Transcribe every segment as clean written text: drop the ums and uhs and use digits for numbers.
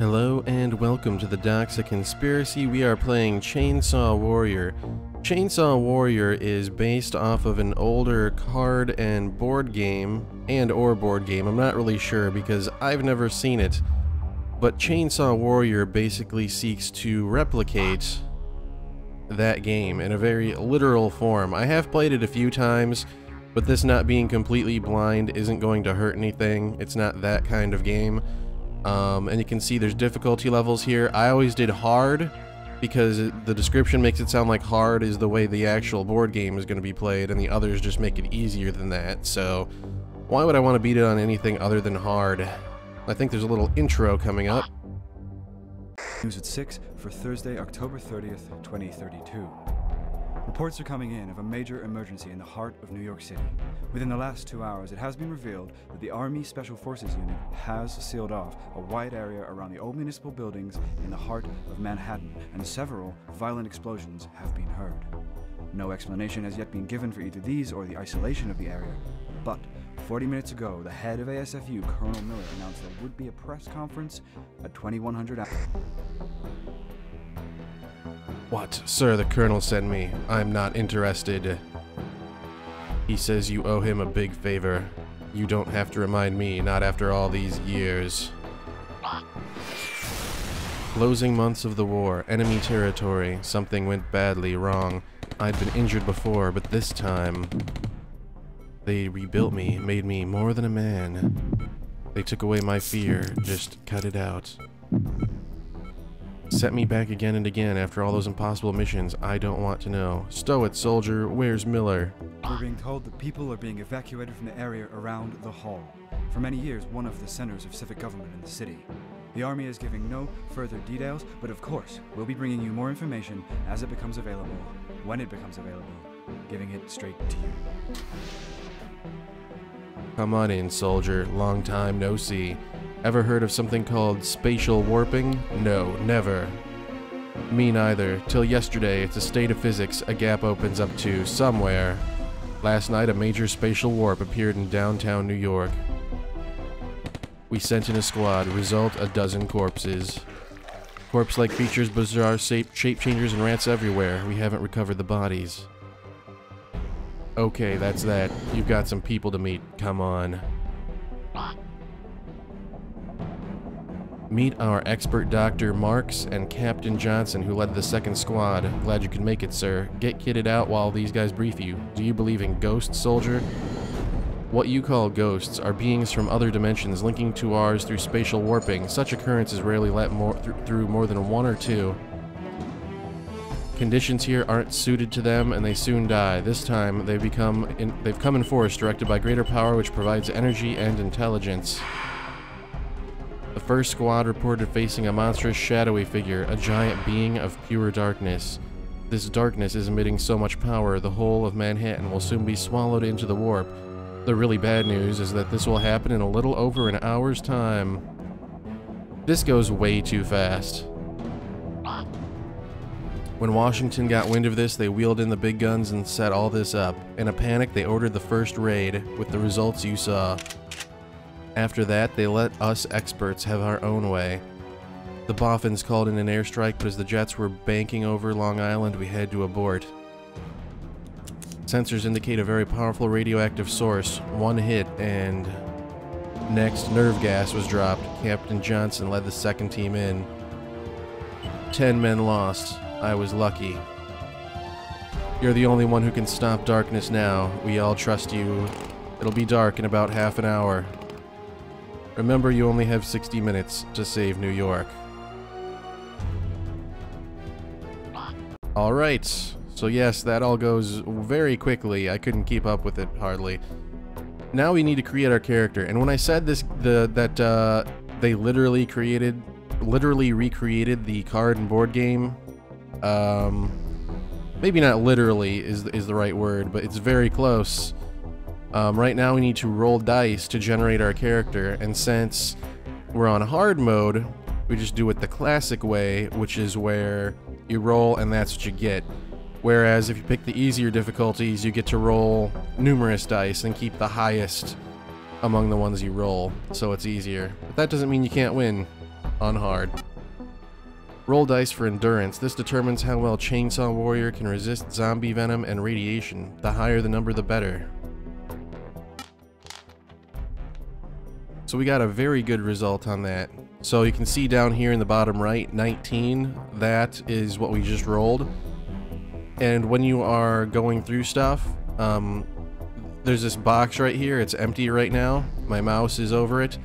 Hello and welcome to the Doxa Conspiracy. We are playing Chainsaw Warrior. Chainsaw Warrior is based off of an older card and board game, I'm not really sure because I've never seen it. But Chainsaw Warrior basically seeks to replicate that game in a very literal form. I have played it a few times, but this not being completely blind isn't going to hurt anything. It's not that kind of game. And you can see there's difficulty levels here. I always did hard because the description makes it sound like hard is the way the actual board game is going to be played, and the others just make it easier than that. So why would I want to beat it on anything other than hard? I think there's a little intro coming up. News at 6 for Thursday, October 30th, 2032. Reports are coming in of a major emergency in the heart of New York City. Within the last 2 hours, it has been revealed that the Army Special Forces Unit has sealed off a wide area around the old municipal buildings in the heart of Manhattan, and several violent explosions have been heard. No explanation has yet been given for either these or the isolation of the area, but 40 minutes ago, the head of ASFU, Colonel Miller, announced there would be a press conference at 2100 hours. What? Sir, the Colonel sent me. I'm not interested. He says you owe him a big favor. You don't have to remind me, not after all these years. Closing months of the war, enemy territory, something went badly wrong. I'd been injured before, but this time they rebuilt me, made me more than a man. They took away my fear, just cut it out. Set me back again and again after all those impossible missions. I don't want to know. Stow it, soldier. Where's Miller? We're being told that people are being evacuated from the area around the hall. For many years, one of the centers of civic government in the city. The Army is giving no further details, but of course, we'll be bringing you more information as it becomes available, when it becomes available, giving it straight to you. Come on in, soldier. Long time no see. Ever heard of something called spatial warping? No, never. Me neither. Till yesterday, it's a state of physics a gap opens up to somewhere. Last night, a major spatial warp appeared in downtown New York. We sent in a squad. Result, a dozen corpses. Corpse-like features, bizarre shape changers, and rats everywhere. We haven't recovered the bodies. Okay, that's that. You've got some people to meet. Come on. Meet our expert Dr. Marks and Captain Johnson, who led the second squad. Glad you could make it, sir. Get kitted out while these guys brief you. Do you believe in ghosts, soldier? What you call ghosts are beings from other dimensions linking to ours through spatial warping. Such occurrences rarely let through more than one or two. Conditions here aren't suited to them, and they soon die. This time, they've come in force, directed by greater power, which provides energy and intelligence. The first squad reported facing a monstrous, shadowy figure, a giant being of pure darkness. This darkness is emitting so much power, the whole of Manhattan will soon be swallowed into the warp. The really bad news is that this will happen in a little over an hour's time. This goes way too fast. When Washington got wind of this, they wheeled in the big guns and set all this up. In a panic, they ordered the first raid, with the results you saw. After that, they let us experts have our own way. The Boffins called in an airstrike, but as the jets were banking over Long Island, we had to abort. Sensors indicate a very powerful radioactive source. One hit, and next, nerve gas was dropped. Captain Johnson led the second team in. 10 men lost. I was lucky. You're the only one who can stop darkness now. We all trust you. It'll be dark in about half an hour. Remember, you only have 60 minutes to save New York. Alright, so yes, that all goes very quickly. I couldn't keep up with it, hardly. Now we need to create our character, and when I said this, they literally recreated the card and board game, maybe not literally is the right word, but it's very close. Right now we need to roll dice to generate our character, and since we're on hard mode, we just do it the classic way, which is where you roll and that's what you get. Whereas if you pick the easier difficulties, you get to roll numerous dice and keep the highest among the ones you roll, so it's easier. But that doesn't mean you can't win. on hard. Roll dice for endurance. This determines how well Chainsaw Warrior can resist zombie venom and radiation. The higher the number, the better. So we got a very good result on that. So you can see down here in the bottom right, 19, that is what we just rolled. And when you are going through stuff, there's this box right here. It's empty right now. My mouse is over it.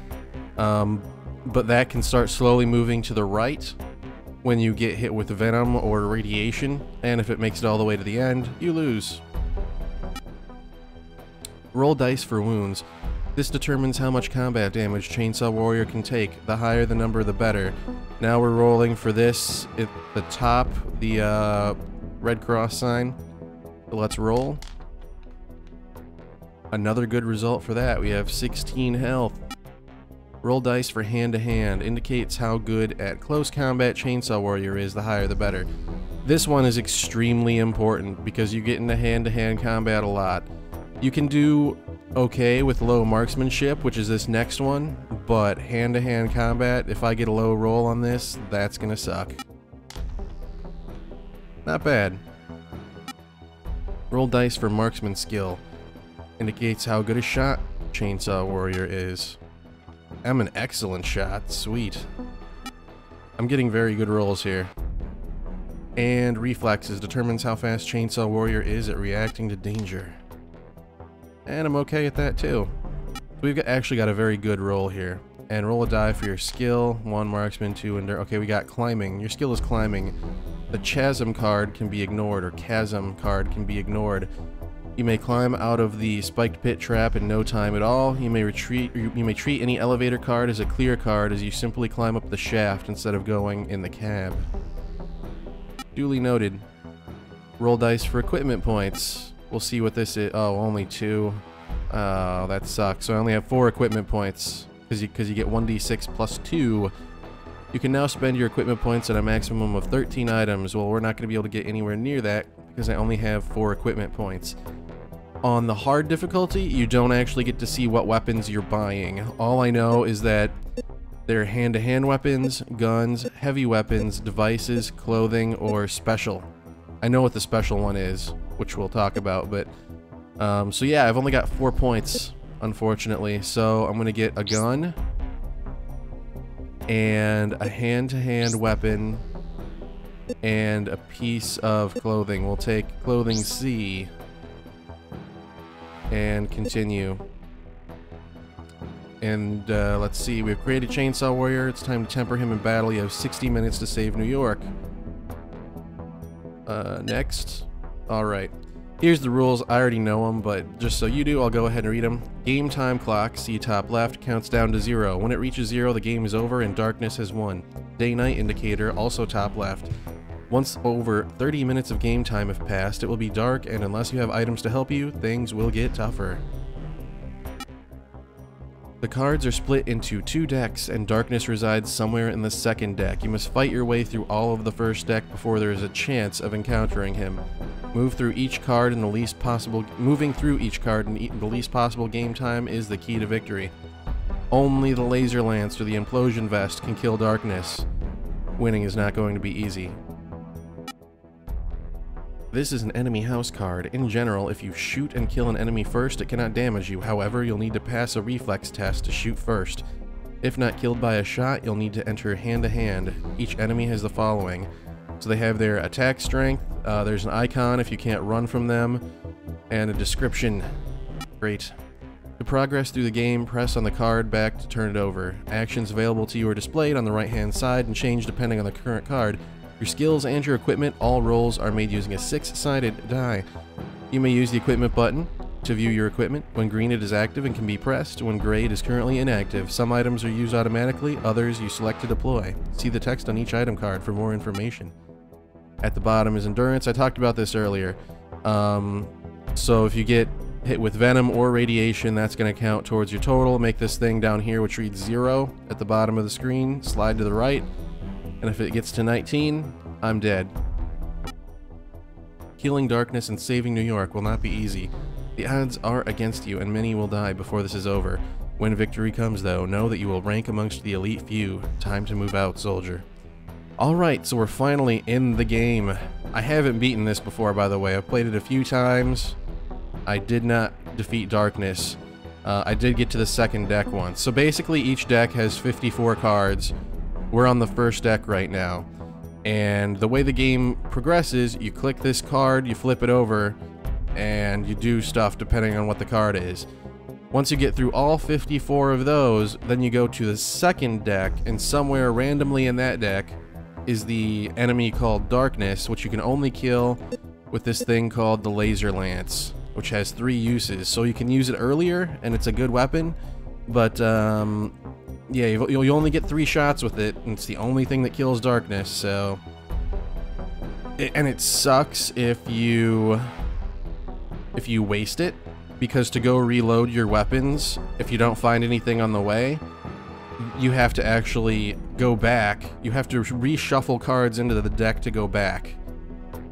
But that can start slowly moving to the right when you get hit with venom or radiation. And if it makes it all the way to the end, you lose. Roll dice for wounds. This determines how much combat damage Chainsaw Warrior can take. The higher the number, the better. Now we're rolling for this at the top, the red cross sign. So let's roll. Another good result for that. We have 16 health. Roll dice for hand-to-hand. Indicates how good at close combat Chainsaw Warrior is. The higher the better. This one is extremely important because you get into hand-to-hand combat a lot. You can do okay with low marksmanship, which is this next one, but hand-to-hand combat, if I get a low roll on this, that's gonna suck. Not bad. Roll dice for marksman skill. Indicates how good a shot Chainsaw Warrior is. I'm an excellent shot. Sweet. I'm getting very good rolls here. And reflexes determines how fast Chainsaw Warrior is at reacting to danger. And I'm okay at that too. We've actually got a very good roll here. And roll a die for your skill. 1 marksman, 2 endurance. Okay, we got climbing. Your skill is climbing. The chasm card can be ignored, or chasm card can be ignored. You may climb out of the spiked pit trap in no time at all. You may retreat. You may treat any elevator card as a clear card, as you simply climb up the shaft instead of going in the cab. Duly noted. Roll dice for equipment points. We'll see what this is. Oh, only 2. Oh, that sucks. So I only have 4 equipment points because you get 1d6 plus 2. You can now spend your equipment points at a maximum of 13 items. Well, we're not going to be able to get anywhere near that because I only have 4 equipment points. On the hard difficulty, you don't actually get to see what weapons you're buying. All I know is that they're hand-to-hand weapons, guns, heavy weapons, devices, clothing, or special. I know what the special one is, which we'll talk about, but so yeah, I've only got 4 points, unfortunately. So I'm gonna get a gun and a hand-to-hand weapon and a piece of clothing. We'll take clothing C and continue. And let's see, we've created Chainsaw Warrior. It's time to temper him in battle. You have 60 minutes to save New York. Next. Alright. Here's the rules. I already know them, but just so you do, I'll go ahead and read them. Game time clock, see top left, counts down to 0. When it reaches 0, the game is over and darkness has won. Day-night indicator, also top left. Once over 30 minutes of game time have passed, it will be dark, and unless you have items to help you, things will get tougher. The cards are split into 2 decks, and darkness resides somewhere in the second deck. You must fight your way through all of the first deck before there is a chance of encountering him. Moving through each card in the least possible game time is the key to victory. Only the Laser Lance or the Implosion Vest can kill darkness. Winning is not going to be easy. This is an enemy house card. In general, if you shoot and kill an enemy first, it cannot damage you. However, you'll need to pass a reflex test to shoot first. If not killed by a shot, you'll need to enter hand-to-hand. Each enemy has the following. So they have their attack strength, there's an icon if you can't run from them, and a description. Great. To progress through the game, press on the card back to turn it over. Actions available to you are displayed on the right-hand side and change depending on the current card. Your skills and your equipment, all rolls are made using a 6-sided die. You may use the equipment button to view your equipment. When green, it is active and can be pressed. When gray, it is currently inactive. Some items are used automatically, others you select to deploy. See the text on each item card for more information. At the bottom is endurance. I talked about this earlier. So if you get hit with venom or radiation, that's going to count towards your total. Make this thing down here, which reads 0 at the bottom of the screen. Slide to the right. And if it gets to 19, I'm dead. Healing darkness and saving New York will not be easy. The odds are against you, and many will die before this is over. When victory comes, though, know that you will rank amongst the elite few. Time to move out, soldier. Alright, so we're finally in the game. I haven't beaten this before, by the way. I've played it a few times. I did not defeat Darkness. I did get to the second deck once. So basically, each deck has 54 cards. We're on the first deck right now. And the way the game progresses, you click this card, you flip it over, and you do stuff depending on what the card is. Once you get through all 54 of those, then you go to the second deck, and somewhere randomly in that deck is the enemy called Darkness, which you can only kill with this thing called the Laser Lance, which has 3 uses. So you can use it earlier, and it's a good weapon, but yeah, you only get 3 shots with it, and it's the only thing that kills Darkness, so... And it sucks if you waste it, because to go reload your weapons, if you don't find anything on the way, you have to actually go back. You have to reshuffle cards into the deck to go back,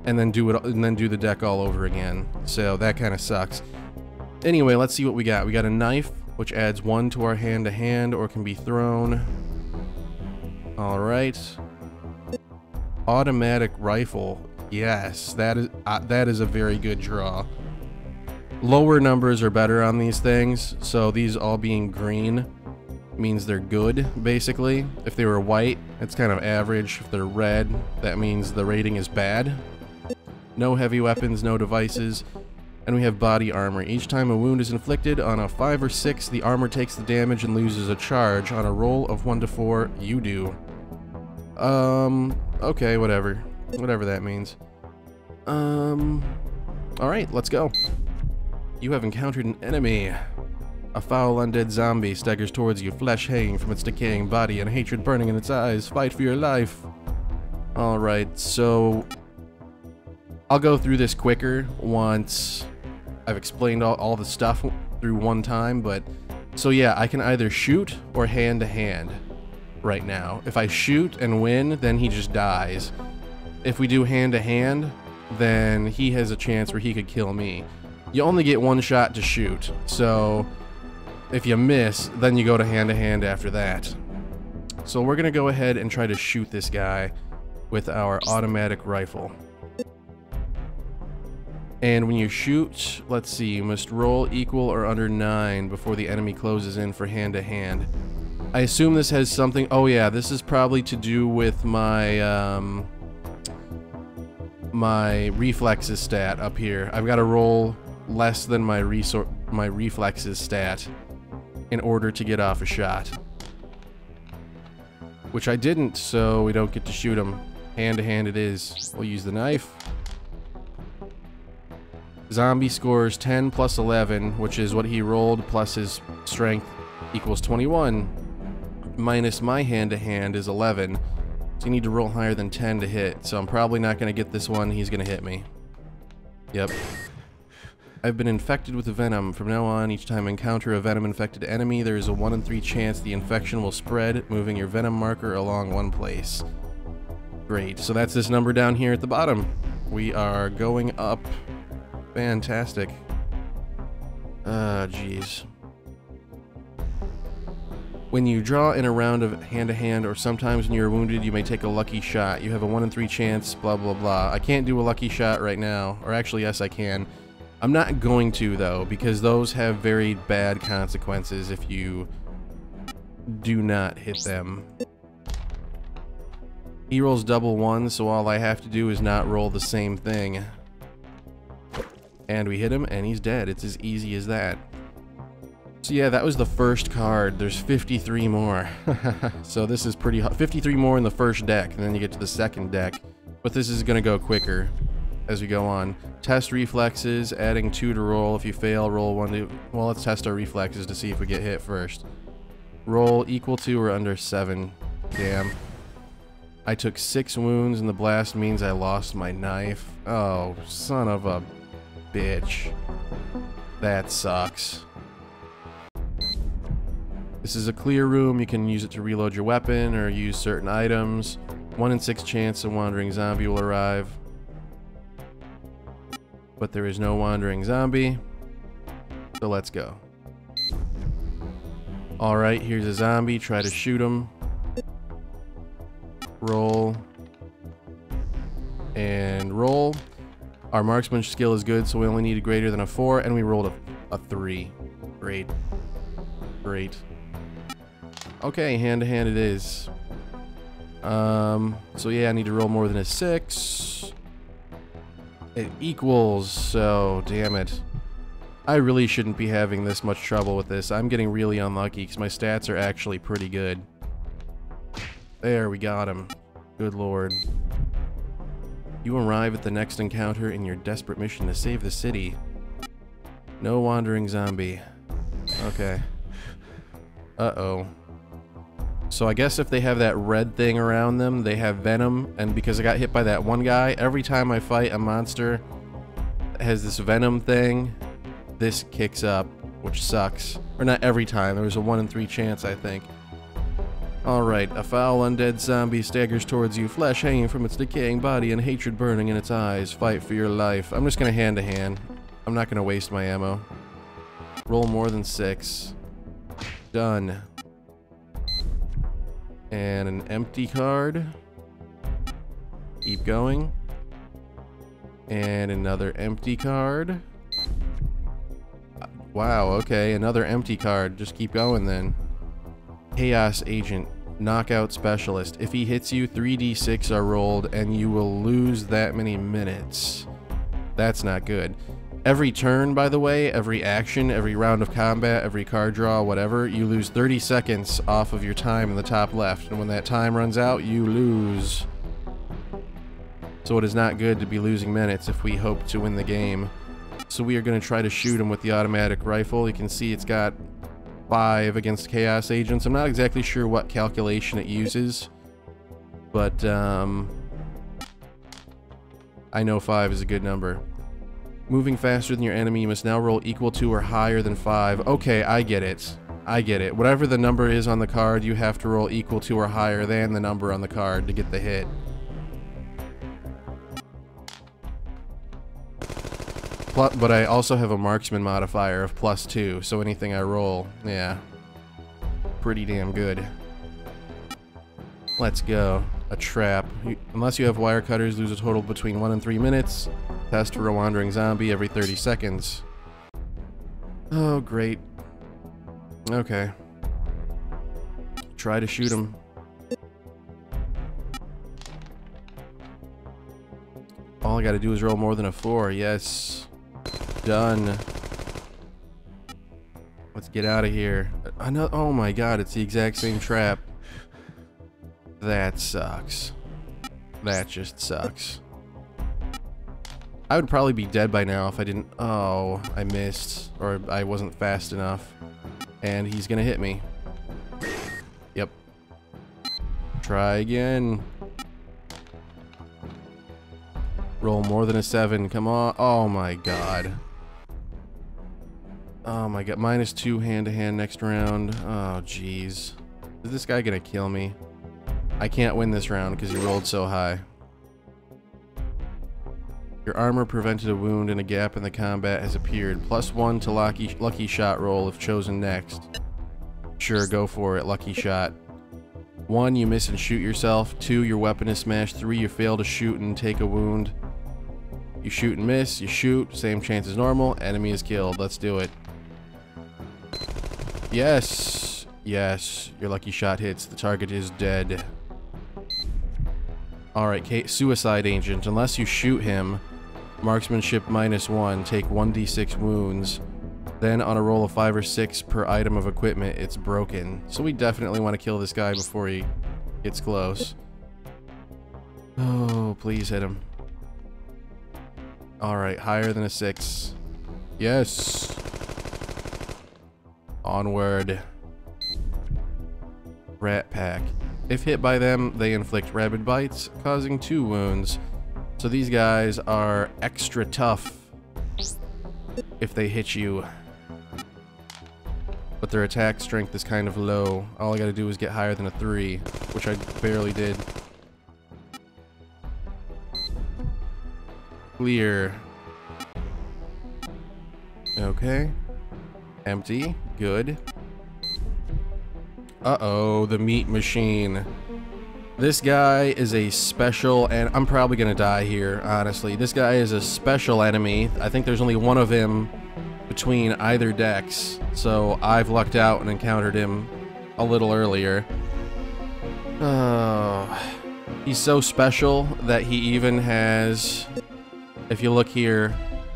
and then do the deck all over again. So that kind of sucks. Anyway, let's see what we got. We got a knife, which adds 1 to our hand-to-hand, or can be thrown. All right. Automatic rifle. Yes, that is a very good draw. Lower numbers are better on these things, so these all being green means they're good, basically. If they were white, it's kind of average. If they're red, that means the rating is bad. No heavy weapons, no devices, and we have body armor. Each time a wound is inflicted on a 5 or 6, the armor takes the damage and loses a charge. On a roll of 1 to 4, you do. Okay, whatever. Whatever that means. Alright, let's go. You have encountered an enemy. A foul undead zombie staggers towards you, flesh hanging from its decaying body and hatred burning in its eyes. Fight for your life. Alright, so I'll go through this quicker once I've explained all the stuff through one time, but so yeah, I can either shoot or hand-to-hand right now. If I shoot and win, then he just dies. If we do hand-to-hand, then he has a chance where he could kill me. You only get 1 shot to shoot, so if you miss, then you go to hand-to-hand after that. So we're gonna go ahead and try to shoot this guy with our automatic rifle. And when you shoot, let's see, you must roll equal or under 9 before the enemy closes in for hand-to-hand. I assume this has something... Oh yeah, this is probably to do with my, my reflexes stat up here. I've got to roll less than my reflexes stat in order to get off a shot. Which I didn't, so we don't get to shoot him. Hand-to-hand it is. We'll use the knife. Zombie scores 10 plus 11, which is what he rolled, plus his strength equals 21. Minus my hand-to-hand is 11. So you need to roll higher than 10 to hit. So I'm probably not going to get this one. He's going to hit me. Yep. I've been infected with the venom. From now on, each time I encounter a venom-infected enemy, there is a 1 in 3 chance the infection will spread, moving your venom marker along 1 place. Great. So that's this number down here at the bottom. We are going up. Fantastic. Jeez. When you draw in a round of hand-to-hand, or sometimes when you're wounded, you may take a lucky shot. You have a 1 in 3 chance, blah blah blah. I can't do a lucky shot right now. Or actually, yes I can. I'm not going to, though, because those have very bad consequences if you do not hit them. He rolls double 1, so all I have to do is not roll the same thing. And we hit him, and he's dead. It's as easy as that. So yeah, that was the first card. There's 53 more. So this is pretty hot. 53 more in the first deck, and then you get to the second deck. But this is going to go quicker as we go on. Test reflexes, adding 2 to roll. If you fail, roll 1 to... Well, let's test our reflexes to see if we get hit first. Roll equal to or under 7. Damn. I took 6 wounds, and the blast means I lost my knife. Oh, son of a bitch. That sucks. This is a clear room. You can use it to reload your weapon or use certain items. 1 in 6 chance a wandering zombie will arrive. But there is no wandering zombie. So let's go. Alright, here's a zombie. Try to shoot him. Roll. And roll. Our marksman skill is good, so we only need a greater than a 4, and we rolled a 3. Great. Great. Okay, hand-to-hand it is. So yeah, I need to roll more than a 6. It equals, so damn it. I really shouldn't be having this much trouble with this. I'm getting really unlucky because my stats are actually pretty good. There, we got him. Good lord. You arrive at the next encounter in your desperate mission to save the city. No wandering zombie. Okay. Uh-oh. So I guess if they have that red thing around them, they have venom, and because I got hit by that one guy, every time I fight a monster that has this venom thing, this kicks up, which sucks. Or not every time, there was a 1 in 3 chance, I think. Alright, a foul undead zombie staggers towards you, flesh hanging from its decaying body and hatred burning in its eyes. Fight for your life. I'm just gonna hand-to-hand. I'm not gonna waste my ammo. Roll more than 6. Done. And an empty card. Keep going. And another empty card. Wow, okay, another empty card. Just keep going then. Chaos Agent. Knockout Specialist. If he hits you, 3d6 are rolled and you will lose that many minutes. That's not good. Every turn, by the way, every action, every round of combat, every card draw, whatever, you lose 30 seconds off of your time in the top left. And when that time runs out, you lose. So it is not good to be losing minutes if we hope to win the game. So we are going to try to shoot him with the automatic rifle. You can see it's got 5 against Chaos Agents. I'm not exactly sure what calculation it uses, but I know 5 is a good number. Moving faster than your enemy, you must now roll equal to or higher than 5. Okay, I get it. I get it. Whatever the number is on the card, you have to roll equal to or higher than the number on the card to get the hit. But I also have a marksman modifier of +2, so anything I roll, yeah, pretty damn good. Let's go. A trap. Unless you have wire cutters, lose a total between 1 and 3 minutes. Test for a wandering zombie every 30 seconds. Oh, great. Okay. Try to shoot him. All I gotta do is roll more than a 4. Yes. Done. Let's get out of here. Oh my god, it's the exact same trap. That sucks. That just sucks. I would probably be dead by now if I didn't... Oh, I missed. Or I wasn't fast enough. And he's gonna hit me. Yep. Try again. Roll more than a 7. Come on. Oh my god. Oh my god. -2 hand-to-hand next round. Oh jeez. Is this guy gonna kill me? I can't win this round because he rolled so high. Your armor prevented a wound and a gap in the combat has appeared. +1 to lucky shot roll if chosen next. Sure, go for it. Lucky shot. 1, you miss and shoot yourself. 2, your weapon is smashed. 3, you fail to shoot and take a wound. You shoot and miss. You shoot. Same chance as normal. Enemy is killed. Let's do it. Yes. Yes. Your lucky shot hits. The target is dead. Alright, Suicide Agent. Unless you shoot him, marksmanship -1, take 1d6 wounds. Then on a roll of 5 or 6 per item of equipment, it's broken. So we definitely want to kill this guy before he gets close. Oh, please hit him. Alright, higher than a 6. Yes! Onward. Rat Pack. If hit by them, they inflict rabid bites, causing 2 wounds. So these guys are extra tough if they hit you. But their attack strength is kind of low. All I gotta do is get higher than a 3, which I barely did. Clear. Okay. Empty. Good. Uh-oh, the meat machine. This guy is a special, and I'm probably gonna die here, honestly. This guy is a special enemy. I think there's only one of him between either decks, so I've lucked out and encountered him a little earlier. He's so special that he even has, if you look here,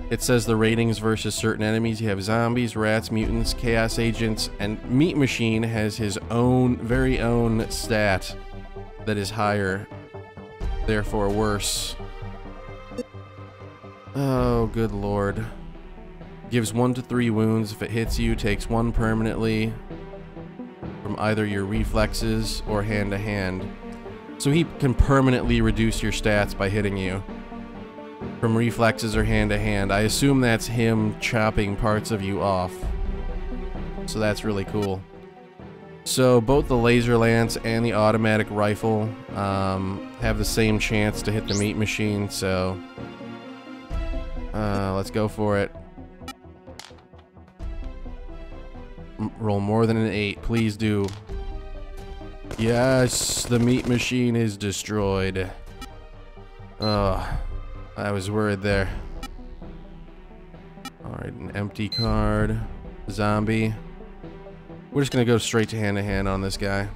it says the ratings versus certain enemies. You have zombies, rats, mutants, chaos agents, and Meat Machine has his own, very own stat that is higher, therefore worse. Oh, good lord. Gives 1 to 3 wounds if it hits you, takes 1 permanently from either your reflexes or hand to hand. So he can permanently reduce your stats by hitting you from reflexes or hand to hand. I assume that's him chopping parts of you off. So that's really cool. So both the laser lance and the automatic rifle have the same chance to hit the meat machine, so let's go for it. Roll more than an 8, please do. Yes, the meat machine is destroyed. Oh, I was worried there. Alright, an empty card. Zombie. We're just gonna go straight to hand on this guy.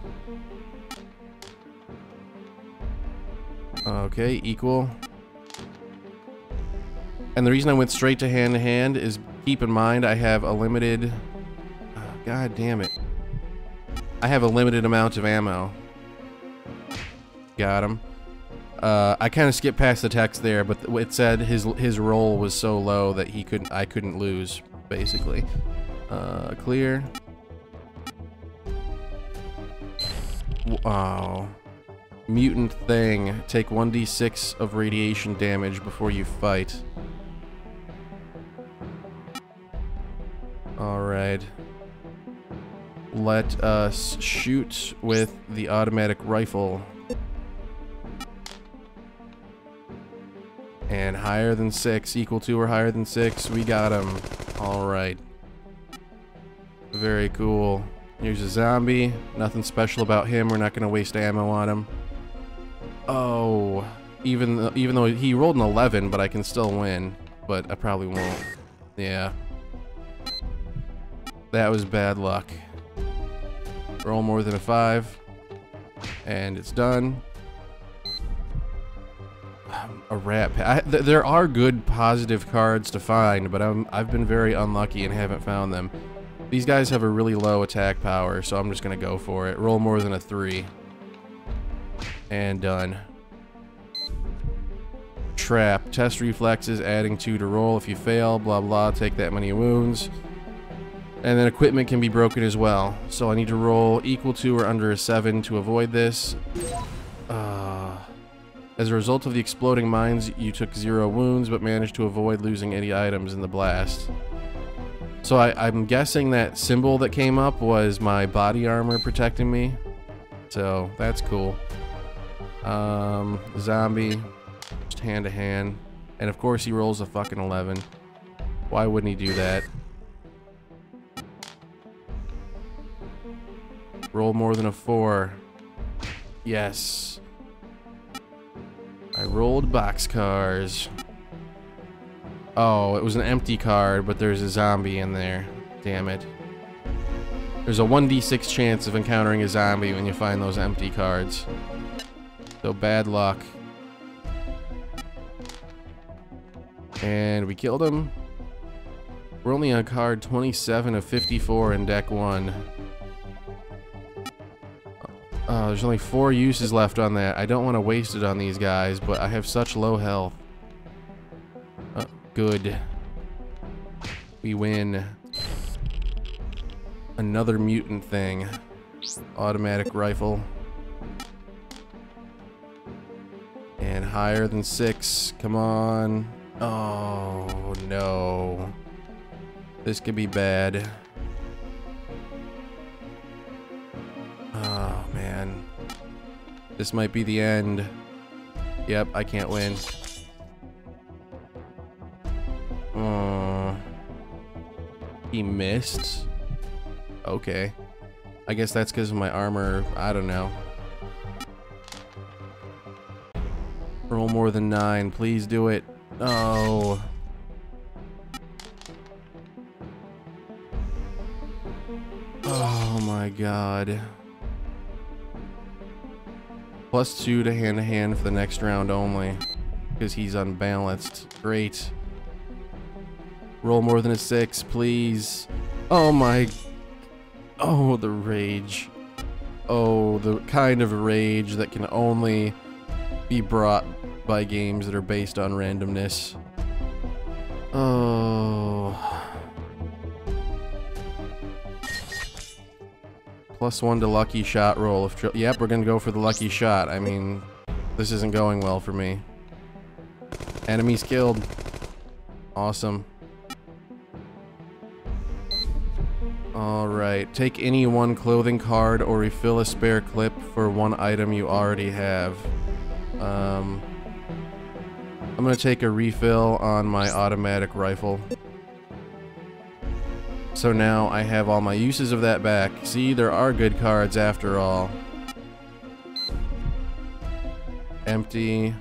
Okay, equal. And the reason I went straight to hand is, keep in mind, I have a limited... God damn it. I have a limited amount of ammo. Got him. I kind of skipped past the text there, but it said his roll was so low that I couldn't lose, basically. Clear. Wow. Mutant thing. Take 1d6 of radiation damage before you fight. Alright. Let us shoot with the automatic rifle. And higher than 6, equal to or higher than 6, we got him. Alright. Very cool. Here's a zombie. Nothing special about him. We're not going to waste ammo on him. Oh. Even though he rolled an 11, but I can still win. But I probably won't. Yeah. That was bad luck. Roll more than a 5. And it's done. A rat. There are good positive cards to find, but I've been very unlucky and haven't found them. These guys have a really low attack power, so I'm just gonna go for it. Roll more than a 3. And done. Trap. Test reflexes, adding 2 to roll. If you fail, blah blah, take that many wounds. And then equipment can be broken as well. So I need to roll equal to or under a 7 to avoid this. As a result of the exploding mines, you took 0 wounds, but managed to avoid losing any items in the blast. So I'm guessing that symbol that came up was my body armor protecting me. So that's cool. Zombie, just hand to hand. And of course he rolls a fucking 11. Why wouldn't he do that? Roll more than a 4. Yes. I rolled boxcars. Oh, it was an empty card, but there's a zombie in there. Damn it. There's a 1d6 chance of encountering a zombie when you find those empty cards. So bad luck. And we killed him. We're only on card 27 of 54 in deck 1. There's only 4 uses left on that. I don't want to waste it on these guys, but I have such low health. Good. We win. Another mutant thing. Automatic rifle. And higher than 6. Come on. Oh, no. This could be bad. Oh, man. This might be the end. Yep, I can't win. He missed. Okay. I guess that's because of my armor. I don't know. Roll more than 9. Please do it. Oh. Oh my god. +2 to hand-to-hand for the next round only. Because he's unbalanced. Great. Roll more than a 6, please. Oh my... Oh, the rage. Oh, the kind of rage that can only be brought by games that are based on randomness. Oh. +1 to lucky shot roll. Yep, we're gonna go for the lucky shot. I mean, this isn't going well for me. Enemies killed. Awesome. Alright, take any one clothing card or refill a spare clip for one item you already have. I'm gonna take a refill on my automatic rifle. So now I have all my uses of that back. See, there are good cards after all. Empty.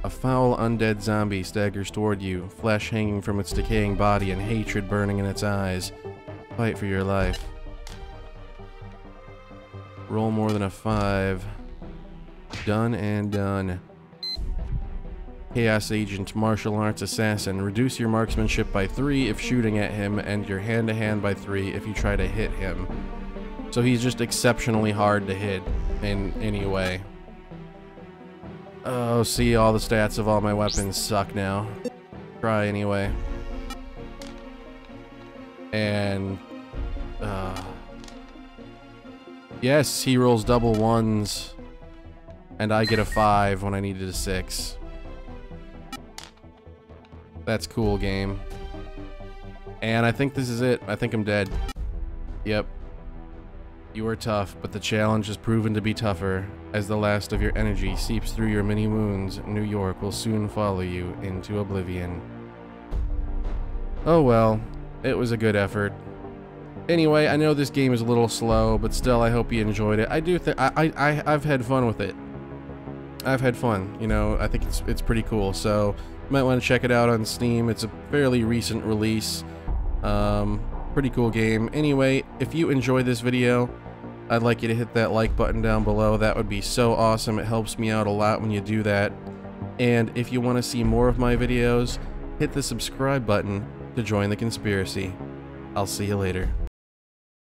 A foul undead zombie staggers toward you, flesh hanging from its decaying body and hatred burning in its eyes. Fight for your life. Roll more than a 5. Done and done. Chaos Agent, Martial Arts Assassin. Reduce your marksmanship by 3 if shooting at him, and your hand-to-hand by 3 if you try to hit him. So he's just exceptionally hard to hit in any way. Oh, see, all the stats of all my weapons suck now. Try anyway. And... yes, he rolls double 1s. And I get a 5 when I needed a 6. That's cool, game. And I think this is it. I think I'm dead. Yep. You are tough, but the challenge has proven to be tougher. As the last of your energy seeps through your many wounds, New York will soon follow you into oblivion. Oh well, it was a good effort. Anyway, I know this game is a little slow, but still I hope you enjoyed it. I do think I've had fun with it. I've had fun, you know, I think it's pretty cool, so you might want to check it out on Steam. It's a fairly recent release. Pretty cool game. Anyway, if you enjoyed this video, I'd like you to hit that like button down below. That would be so awesome. It helps me out a lot when you do that. And if you want to see more of my videos, hit the subscribe button to join the conspiracy. I'll see you later.